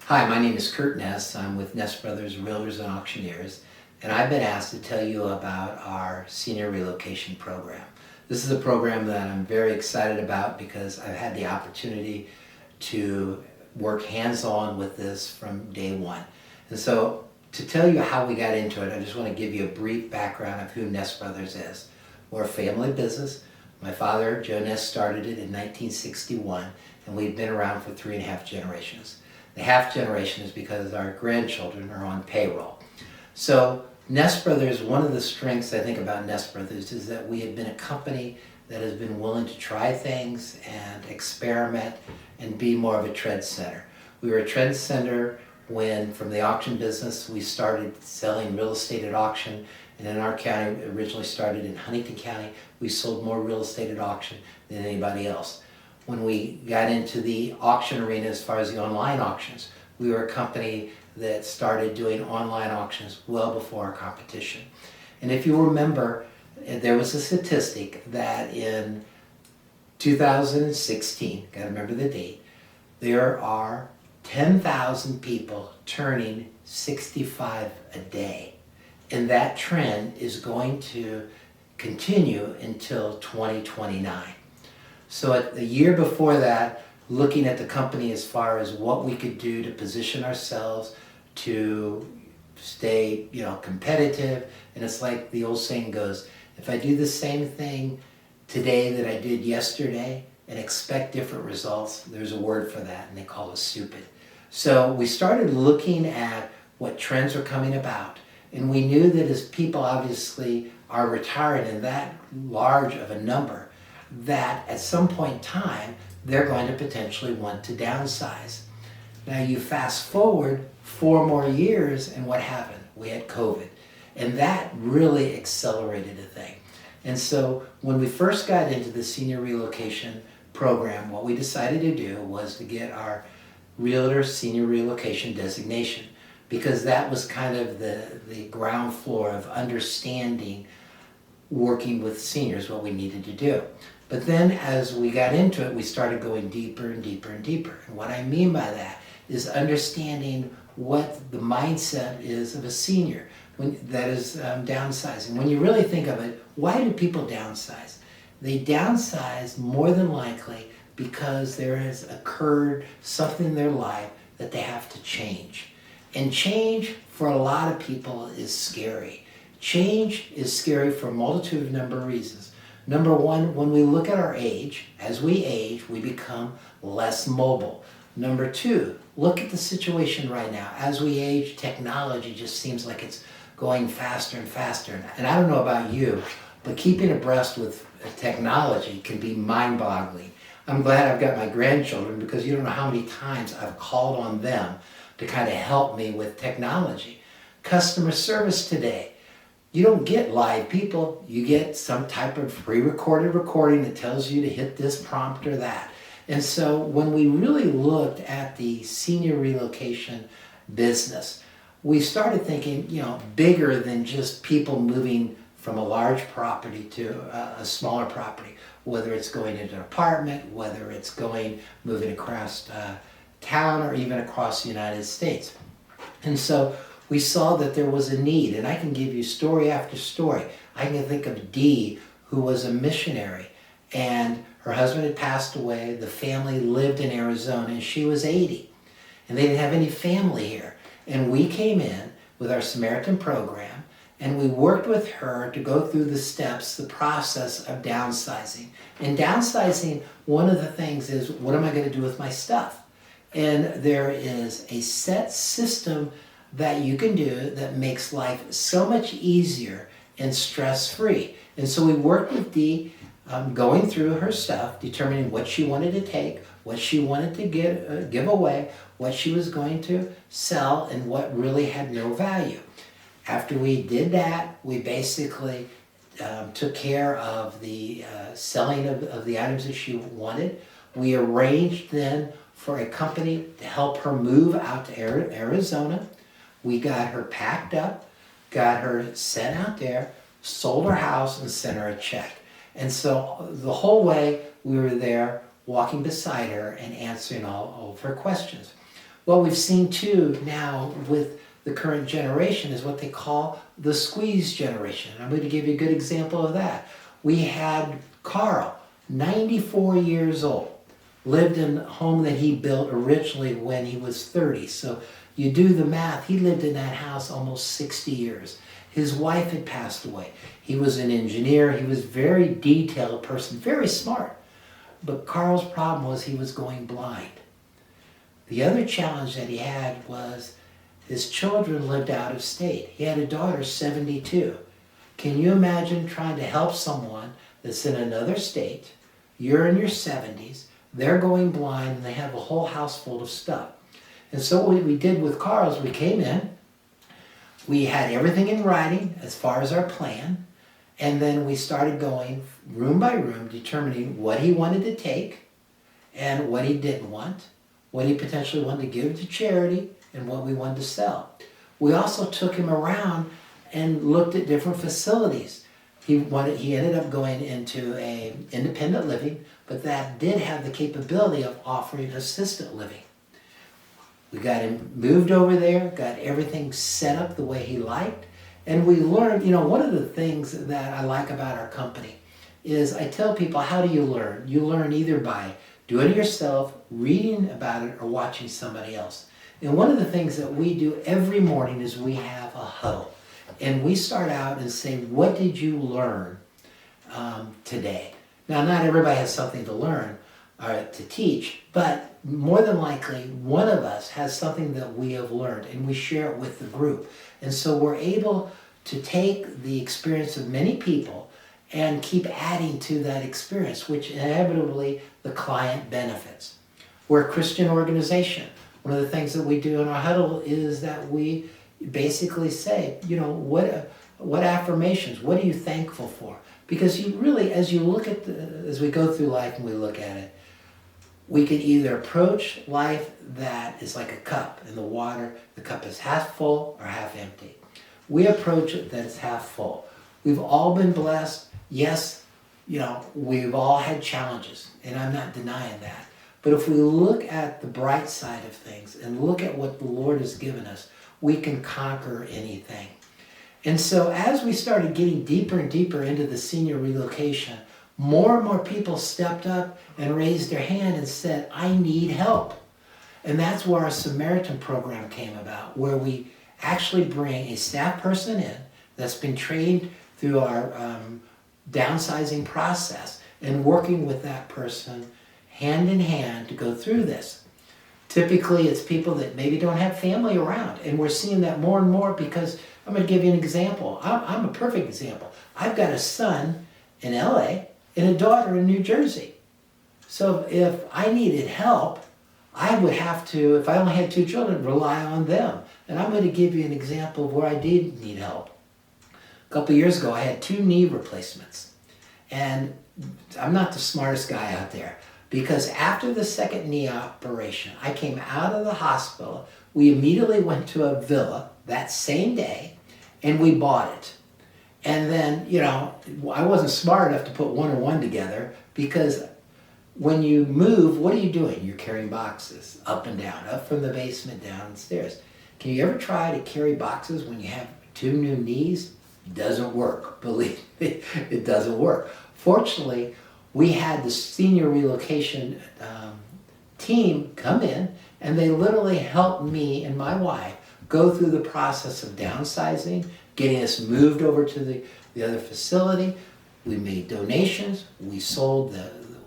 Hi, my name is Kurt Ness. I'm with Ness Brothers Realtors and Auctioneers, and I've been asked to tell you about our Senior Relocation program. This is a program that I'm very excited about because I've had the opportunity to work hands-on with this from day one. And so to tell you how we got into it, I just want to give you a brief background of who Ness Brothers is. We're a family business. My father, Joe Ness, started it in 1961, and we've been around for 3.5 generations. The half generation is because our grandchildren are on payroll. So Ness Brothers, one of the strengths I think about Ness Brothers is that we have been a company that has been willing to try things and experiment and be more of a trendsetter. We were a trendsetter when, from the auction business, we started selling real estate at auction. And in our county, originally started in Huntington County, we sold more real estate at auction than anybody else. When we got into the auction arena as far as the online auctions, we were a company that started doing online auctions well before our competition. And if you remember, there was a statistic that in 2016, gotta remember the date, there are 10,000 people turning 65 a day. And that trend is going to continue until 2029. So at the year before that, looking at the company as far as what we could do to position ourselves to stay, competitive. And it's like the old saying goes, if I do the same thing today that I did yesterday and expect different results, there's a word for that, and they call it stupid. So we started looking at what trends are coming about. And we knew that as people obviously are retiring in that large of a number, that at some point in time, they're going to potentially want to downsize. Now you fast forward 4 more years and what happened? We had COVID. And that really accelerated the thing. And so when we first got into the Senior Relocation program, what we decided to do was to get our Realtor Senior Relocation designation, because that was kind of the ground floor of understanding working with seniors, what we needed to do. But then as we got into it, we started going deeper and deeper and deeper. And what I mean by that is understanding what the mindset is of a senior that is downsizing. When you really think of it, why do people downsize? They downsize more than likely because there has occurred something in their life that they have to change. And change for a lot of people is scary. Change is scary for a multitude of number of reasons. Number one, when we look at our age, as we age, we become less mobile. Number two, look at the situation right now. As we age, technology just seems like it's going faster and faster. And I don't know about you, but keeping abreast with technology can be mind-boggling. I'm glad I've got my grandchildren because you don't know how many times I've called on them to kind of help me with technology. Customer service today. You don't get live people, you get some type of pre-recorded recording that tells you to hit this prompt or that. And so when we really looked at the senior relocation business, we started thinking, bigger than just people moving from a large property to a smaller property, whether it's going into an apartment, whether it's moving across town or even across the United States. And so we saw that there was a need, and I can give you story after story. I can think of Dee, who was a missionary, and her husband had passed away. The family lived in Arizona, and she was 80, and they didn't have any family here. And we came in with our Samaritan program, and we worked with her to go through the steps, the process of downsizing. And downsizing, one of the things is, what am I going to do with my stuff? And there is a set system that you can do that makes life so much easier and stress-free. And so we worked with Dee, going through her stuff, determining what she wanted to take, what she wanted to give away, what she was going to sell, and what really had no value. After we did that, we basically took care of the selling of the items that she wanted. We arranged then for a company to help her move out to Arizona. We got her packed up, got her sent out there, sold her house, and sent her a check. And so the whole way we were there walking beside her and answering all of her questions. What we've seen too now with the current generation is what they call the squeeze generation. I'm going to give you a good example of that. We had Carl, 94 years old, lived in a home that he built originally when he was 30. So you do the math, he lived in that house almost 60 years. His wife had passed away. He was an engineer. He was a very detailed person, very smart. But Carl's problem was he was going blind. The other challenge that he had was his children lived out of state. He had a daughter, 72. Can you imagine trying to help someone that's in another state, you're in your 70s, they're going blind, and they have a whole house full of stuff. And so what we did with Carl is we came in, we had everything in writing as far as our plan, and then we started going room by room, determining what he wanted to take and what he didn't want, what he potentially wanted to give to charity, and what we wanted to sell. We also took him around and looked at different facilities. He ended up going into a independent living, but that did have the capability of offering assisted living. We got him moved over there, got everything set up the way he liked, and we learned, one of the things that I like about our company is I tell people, how do you learn? You learn either by doing it yourself, reading about it, or watching somebody else. And one of the things that we do every morning is we have a huddle. And we start out and say, what did you learn today? Now, not everybody has something to learn or to teach, but more than likely, one of us has something that we have learned, and we share it with the group. And so we're able to take the experience of many people and keep adding to that experience, which inevitably the client benefits. We're a Christian organization. One of the things that we do in our huddle is that we basically say, what affirmations, what are you thankful for? Because you really, as you look at as we go through life and we look at it, we can either approach life that is like a cup in the water. The cup is half full or half empty. We approach it that it's half full. We've all been blessed. Yes, we've all had challenges, and I'm not denying that. But if we look at the bright side of things and look at what the Lord has given us, we can conquer anything. And so as we started getting deeper and deeper into the senior relocation, more and more people stepped up and raised their hand and said, I need help. And that's where our Samaritan program came about, where we actually bring a staff person in that's been trained through our downsizing process and working with that person hand in hand to go through this. Typically, it's people that maybe don't have family around, and we're seeing that more and more because I'm going to give you an example. I'm a perfect example. I've got a son in LA and a daughter in New Jersey. So if I needed help, I would have to, if I only had 2 children, rely on them. And I'm going to give you an example of where I did need help. A couple years ago, I had 2 knee replacements. And I'm not the smartest guy out there, because after the second knee operation, I came out of the hospital. We immediately went to a villa that same day, and we bought it. And then, I wasn't smart enough to put 1 and 1 together, because when you move, what are you doing? You're carrying boxes up and down, up from the basement, downstairs. Can you ever try to carry boxes when you have 2 new knees? It doesn't work. Believe me, it doesn't work. Fortunately, we had the senior relocation team come in, and they literally helped me and my wife go through the process of downsizing, getting us moved over to the other facility. We made donations, we sold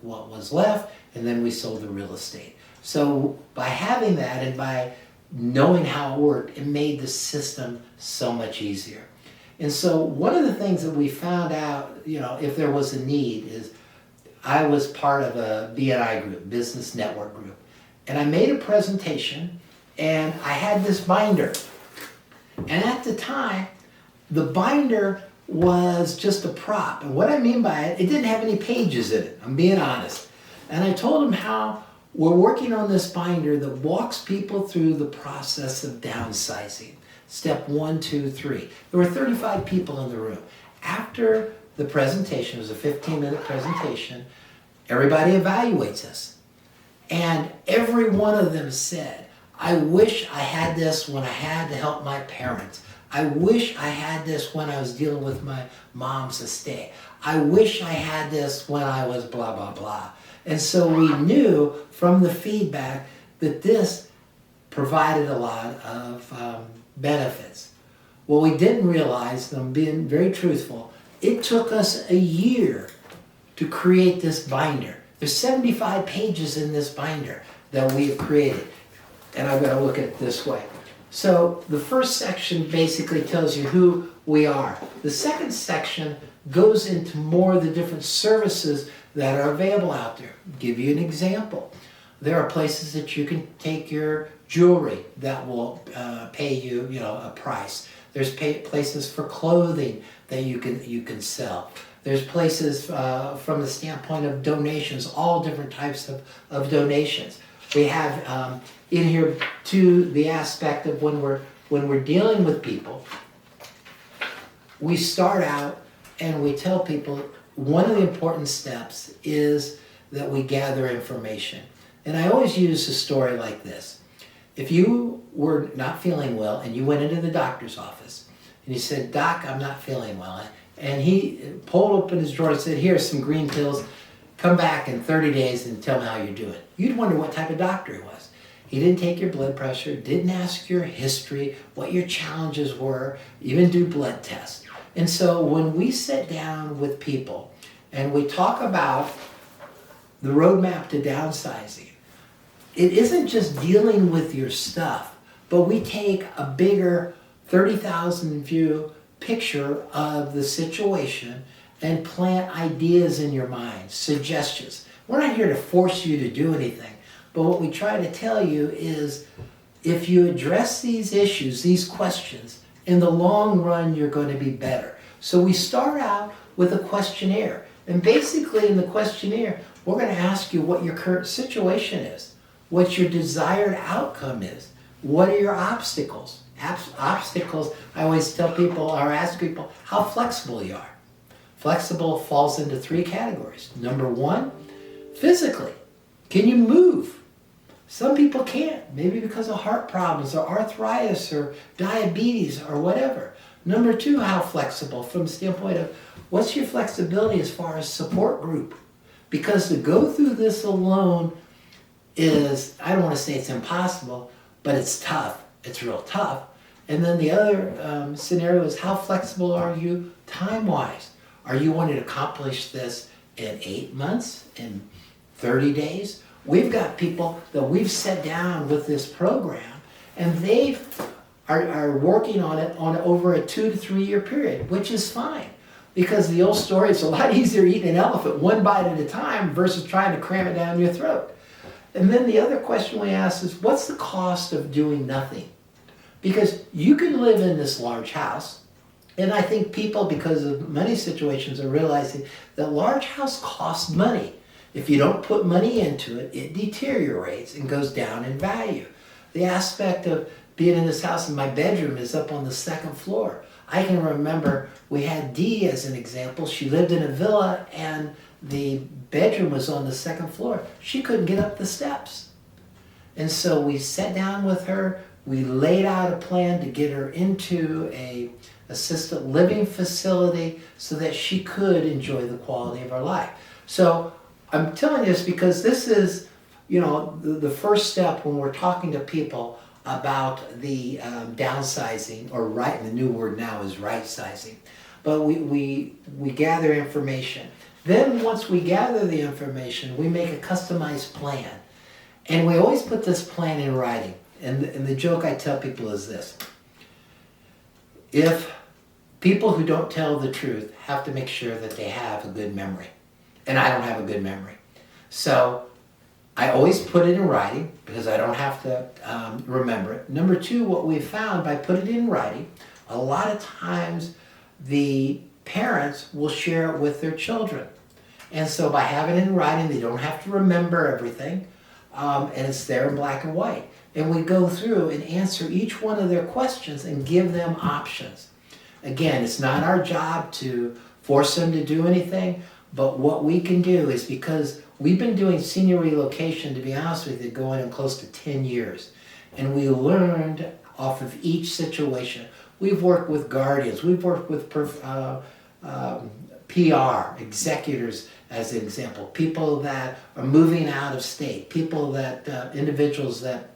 what was left, and then we sold the real estate. So by having that and by knowing how it worked, it made the system so much easier. And so one of the things that we found out, if there was a need, is I was part of a BNI group, Business Network Group. And I made a presentation, and I had this binder. And at the time, the binder was just a prop. And what I mean by it, it didn't have any pages in it, I'm being honest. And I told them how we're working on this binder that walks people through the process of downsizing. Step 1, 2, 3. There were 35 people in the room. After the presentation, it was a 15-minute presentation, everybody evaluates us. And every one of them said, I wish I had this when I had to help my parents. I wish I had this when I was dealing with my mom's estate. I wish I had this when I was blah, blah, blah. And so we knew from the feedback that this provided a lot of benefits. What we didn't realize, and I'm being very truthful, it took us a year to create this binder. There's 75 pages in this binder that we've created. And I'm going to look at it this way. So the first section basically tells you who we are. The second section goes into more of the different services that are available out there. I'll give you an example. There are places that you can take your jewelry that will pay you, a price. There's places for clothing that you can sell. There's places from the standpoint of donations, all different types of donations. We have in here too the aspect of when we're dealing with people, we start out and we tell people one of the important steps is that we gather information. And I always use a story like this. If you were not feeling well and you went into the doctor's office and you said, "Doc, I'm not feeling well," and he pulled open his drawer and said, "Here's some green pills, come back in 30 days and tell me how you're doing," you'd wonder what type of doctor he was. He didn't take your blood pressure, didn't ask your history, what your challenges were, even do blood tests. And so when we sit down with people and we talk about the roadmap to downsizing, it isn't just dealing with your stuff, but we take a bigger 30,000 view picture of the situation and plant ideas in your mind, suggestions. We're not here to force you to do anything, but what we try to tell you is if you address these issues, these questions, in the long run, you're going to be better. So we start out with a questionnaire. And basically in the questionnaire, we're going to ask you what your current situation is, what your desired outcome is, what are your obstacles. Obstacles, I always tell people or ask people how flexible you are. Flexible falls into 3 categories. Number 1, physically. Can you move? Some people can't, maybe because of heart problems or arthritis or diabetes or whatever. Number 2, how flexible from the standpoint of what's your flexibility as far as support group? Because to go through this alone is, I don't want to say it's impossible, but it's tough. It's real tough. And then the other scenario is how flexible are you time-wise? Are you wanting to accomplish this in 8 months, in 30 days? We've got people that we've set down with this program, and they are working on it on over a 2 to 3 year period, which is fine. Because the old story, it's a lot easier eating an elephant one bite at a time versus trying to cram it down your throat. And then the other question we ask is, what's the cost of doing nothing? Because you can live in this large house, and I think people, because of many situations, are realizing that large house costs money. If you don't put money into it, it deteriorates and goes down in value. The aspect of being in this house, and my bedroom is up on the 2nd floor. I can remember we had Dee as an example. She lived in a villa and the bedroom was on the 2nd floor. She couldn't get up the steps. And so we sat down with her. We laid out a plan to get her into a assisted living facility so that she could enjoy the quality of her life. So I'm telling you this because this is, the first step when we're talking to people about the downsizing, or right, the new word now is right-sizing. But we gather information. Then once we gather the information, we make a customized plan. And we always put this plan in writing. And the joke I tell people is this. If people who don't tell the truth have to make sure that they have a good memory. And I don't have a good memory. So I always put it in writing because I don't have to remember it. Number 2, what we've found by putting it in writing, a lot of times the parents will share it with their children. And so by having it in writing, they don't have to remember everything. And it's there in black and white. And we go through and answer each one of their questions and give them options. Again, it's not our job to force them to do anything, but what we can do is, because we've been doing senior relocation, to be honest with you, going in close to 10 years. and we learned off of each situation. We've worked with guardians, we've worked with PR, executors as an example, people that are moving out of state, people that, individuals that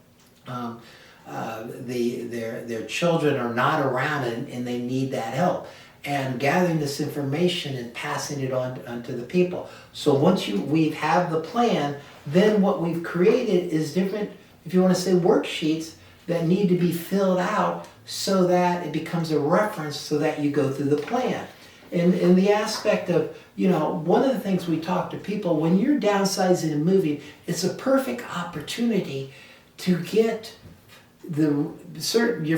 their children are not around and they need that help. And gathering this information and passing it on to the people. So once we have the plan, then what we've created is different, if you want to say, worksheets that need to be filled out so that it becomes a reference so that you go through the plan. And in the aspect of, one of the things we talk to people, when you're downsizing and moving, it's a perfect opportunity to get your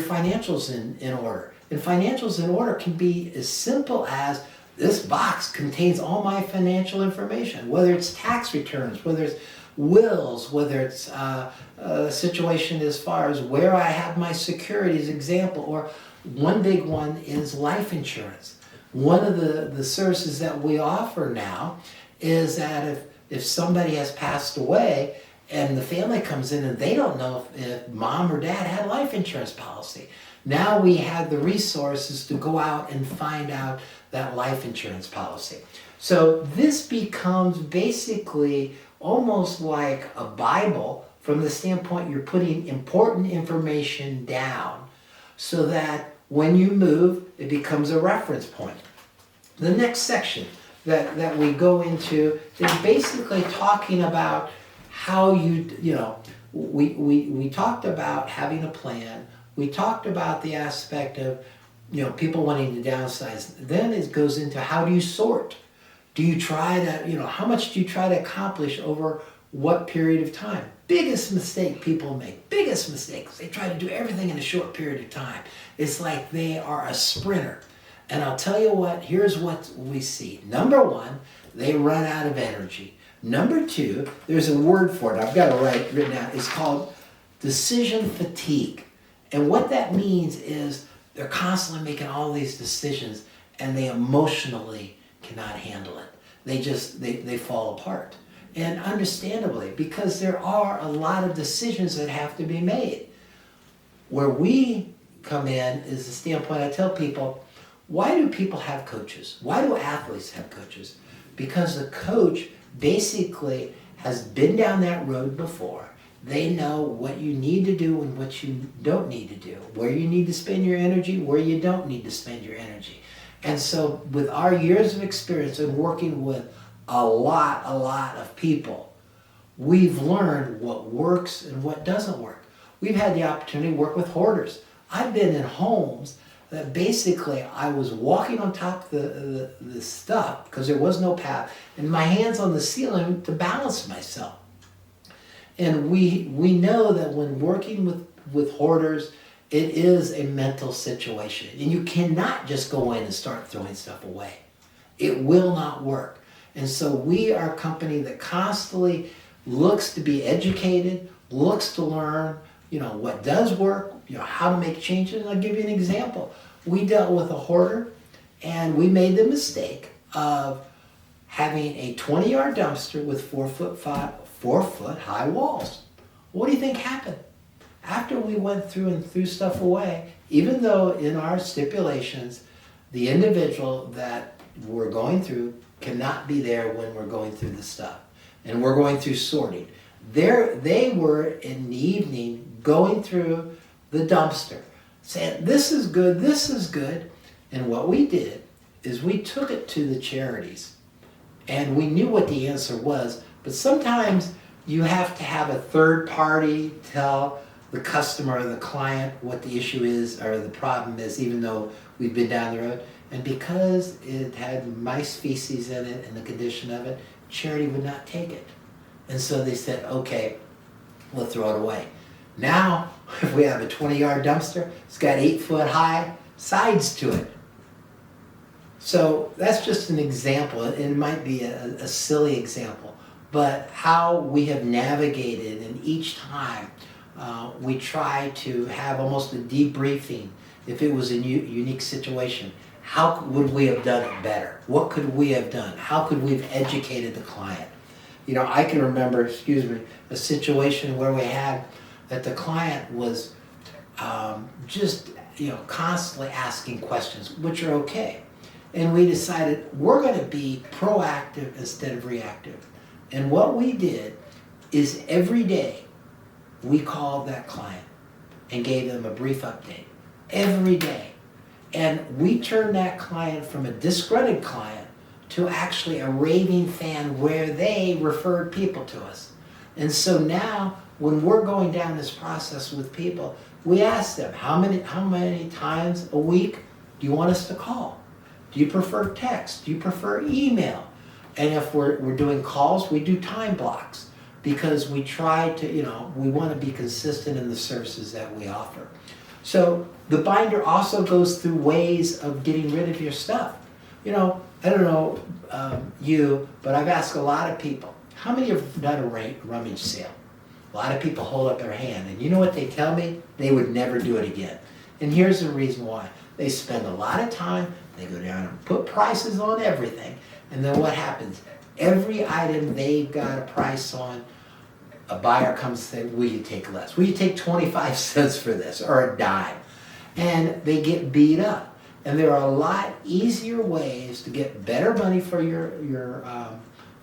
financials in order. And financials in order can be as simple as, this box contains all my financial information, whether it's tax returns, whether it's wills, whether it's a situation as far as where I have my securities, example, or one big one is life insurance. One of the services that we offer now is that if somebody has passed away and the family comes in and they don't know if mom or dad had life insurance policy, now we have the resources to go out and find out that life insurance policy. So this becomes basically almost like a Bible from the standpoint you're putting important information down so that when you move, it becomes a reference point. The next section that we go into is basically talking about how we talked about having a plan. We talked about the aspect of, people wanting to downsize. Then it goes into how do you sort? Do you try to, how much do you try to accomplish over what period of time? Biggest mistake people make, biggest mistakes. They try to do everything in a short period of time. It's like they are a sprinter. And I'll tell you what, here's what we see. Number one, they run out of energy. Number two, there's a word for it. I've got it written out. It's called decision fatigue. And what that means is they're constantly making all these decisions and they emotionally cannot handle it. They fall apart. And understandably, because there are a lot of decisions that have to be made. Where we come in is the standpoint, I tell people, why do people have coaches? Why do athletes have coaches? Because the coach basically has been down that road before. They know what you need to do and what you don't need to do, where you need to spend your energy, where you don't need to spend your energy. And so with our years of experience and working with a lot of people, we've learned what works and what doesn't work. We've had the opportunity to work with hoarders. I've been in homes that basically I was walking on top of the stuff because there was no path, and my hands on the ceiling to balance myself. And we know that when working with hoarders, it is a mental situation. And you cannot just go in and start throwing stuff away. It will not work. And so we are a company that constantly looks to be educated, looks to learn, what does work, how to make changes. And I'll give you an example. We dealt with a hoarder and we made the mistake of having a 20-yard dumpster with 4 foot high walls. What do you think happened? After we went through and threw stuff away, even though in our stipulations, the individual that we're going through cannot be there when we're going through the stuff. And we're going through sorting. They were in the evening going through the dumpster, saying, this is good, this is good. And what we did is we took it to the charities. And we knew what the answer was, but sometimes you have to have a third party tell the customer or the client what the issue is or the problem is, even though we've been down the road. And because it had mice feces in it and the condition of it, charity would not take it. And so they said, okay, we'll throw it away. Now, if we have a 20-yard dumpster, it's got 8 foot high sides to it. So that's just an example. It might be a silly example, but how we have navigated, and each time we try to have almost a debriefing. If it was a unique situation, how would we have done it better? What could we have done? How could we have educated the client? I can remember, a situation where we had that the client was just constantly asking questions, which are okay. And we decided we're going to be proactive instead of reactive. And what we did is every day we called that client and gave them a brief update. Every day. And we turned that client from a disgruntled client to actually a raving fan where they referred people to us. And so now when we're going down this process with people, we ask them, how many times a week do you want us to call? Do you prefer text? Do you prefer email? And if we're doing calls, we do time blocks because we try to, we want to be consistent in the services that we offer. So the binder also goes through ways of getting rid of your stuff. I don't know you, but I've asked a lot of people, how many have done a rummage sale? A lot of people hold up their hand, and you know what they tell me? They would never do it again. And here's the reason why. They spend a lot of time, they go down and put prices on everything, and then what happens? Every item they've got a price on, a buyer comes and says, will you take less? Will you take 25 cents for this, or a dime? And they get beat up. And there are a lot easier ways to get better money for your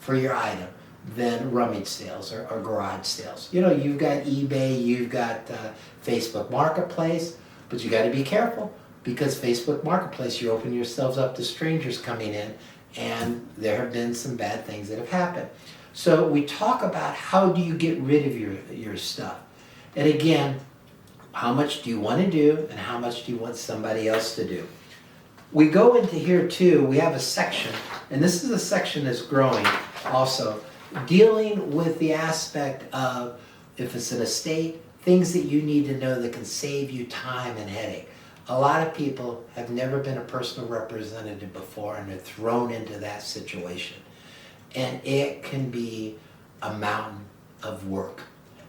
item than rummage sales or garage sales. You've got eBay, you've got Facebook Marketplace, but you got to be careful because Facebook Marketplace, you open yourselves up to strangers coming in, and there have been some bad things that have happened. So we talk about how do you get rid of your stuff. And again, how much do you want to do and how much do you want somebody else to do? We go into here too, we have a section, and this is a section that's growing also, dealing with the aspect of, if it's an estate, things that you need to know that can save you time and headache. A lot of people have never been a personal representative before and are thrown into that situation. And it can be a mountain of work.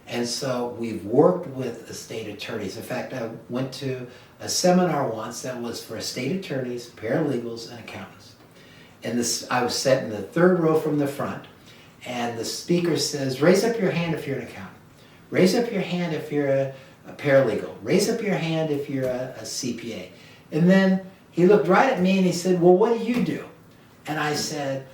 And so we've worked with estate attorneys. In fact, I went to a seminar once that was for estate attorneys, paralegals, and accountants. And I was sat in the third row from the front, and the speaker says, raise up your hand if you're an accountant. Raise up your hand if you're a paralegal. Raise up your hand if you're a CPA. And then he looked right at me and he said, well, what do you do? And I said,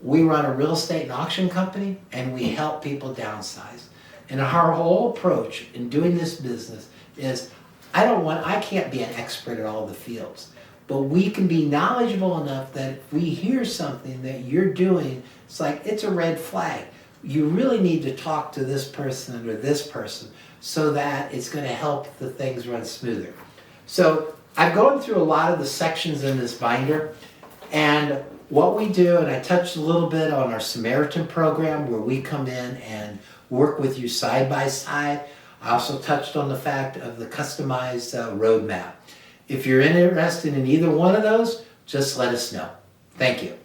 we run a real estate and auction company, and we help people downsize. And our whole approach in doing this business is, I can't be an expert at all the fields, but we can be knowledgeable enough that if we hear something that you're doing, it's a red flag. You really need to talk to this person or this person so that it's going to help the things run smoother. So I've gone through a lot of the sections in this binder, and what we do, and I touched a little bit on our Samaritan program where we come in and work with you side by side. I also touched on the fact of the customized roadmap. If you're interested in either one of those, just let us know. Thank you.